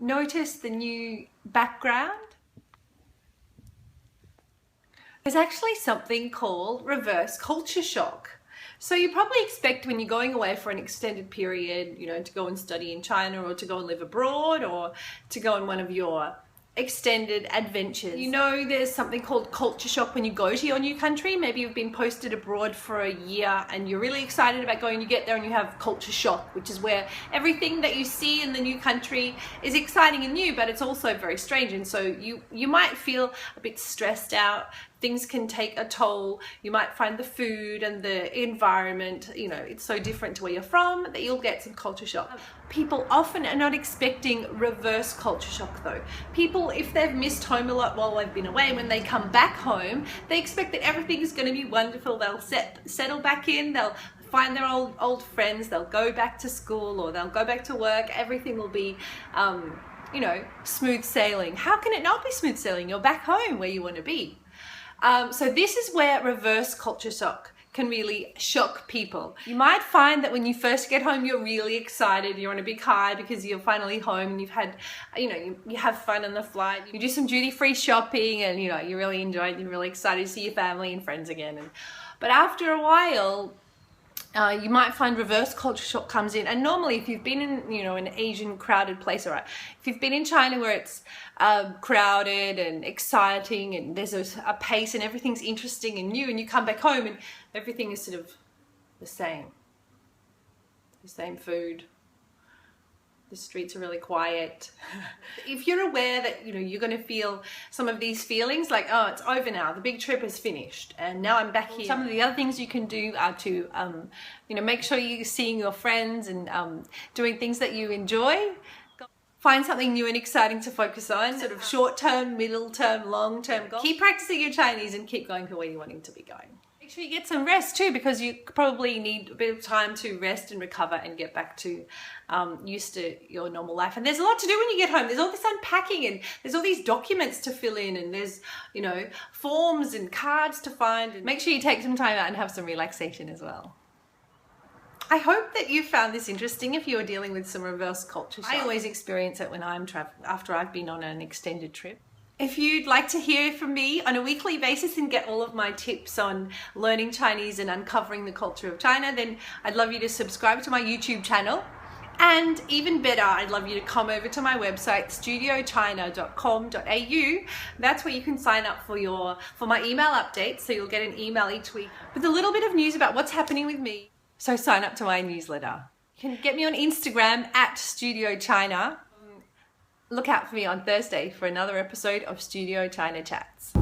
Notice the new background? There's actually something called reverse culture shock. So you probably expect when you're going away for an extended period, to go and study in China or to go and live abroad or to go on one of your extended adventures. There's something called culture shock when you go to your new country. Maybe you've been posted abroad for a year and you're really excited about going. You get there and you have culture shock, which is where everything that you see in the new country is exciting and new, but it's also very strange. And so you might feel a bit stressed out. Things can take a toll. You might find the food and the environment, it's so different to where you're from that you'll get some culture shock. People often are not expecting reverse culture shock though. People, if they've missed home a lot while they've been away, when they come back home, they expect that everything's going to be wonderful. They'll settle back in, they'll find their old friends, they'll go back to school or they'll go back to work. Everything will be smooth sailing. How can it not be smooth sailing? You're back home where you want to be. So this is where reverse culture shock can really shock people. You might find that when you first get home, you're really excited, you're on a big high because you're finally home and you've had, you have fun on the flight. You do some duty-free shopping and, you really enjoy it, you're really excited to see your family and friends again. But after a while, you might find reverse culture shock comes in. And normally if you've been in, an Asian crowded place, all right, if you've been in China where it's crowded and exciting and there's a pace and everything's interesting and new, and you come back home and everything is sort of the same food. The streets are really quiet. If you're aware that, you're going to feel some of these feelings like, oh, it's over now, the big trip is finished and now I'm back here. Some of the other things you can do are to, make sure you're seeing your friends and doing things that you enjoy. Find something new and exciting to focus on, sort of short-term, middle-term, long-term goals. Keep practicing your Chinese and keep going to where you're wanting to be going. Make sure you get some rest too, because you probably need a bit of time to rest and recover and get back to used to your normal life. And there's a lot to do when you get home. There's all this unpacking and there's all these documents to fill in and there's, forms and cards to find. And make sure you take some time out and have some relaxation as well. I hope that you found this interesting if you're dealing with some reverse culture shock. I always experience it when I'm traveling after I've been on an extended trip. If you'd like to hear from me on a weekly basis and get all of my tips on learning Chinese and uncovering the culture of China, then I'd love you to subscribe to my YouTube channel. And even better, I'd love you to come over to my website, studiochina.com.au. That's where you can sign up for my email updates, so you'll get an email each week with a little bit of news about what's happening with me. So sign up to my newsletter. You can get me on Instagram @StudioChina. Look out for me on Thursday for another episode of Studio China Chats.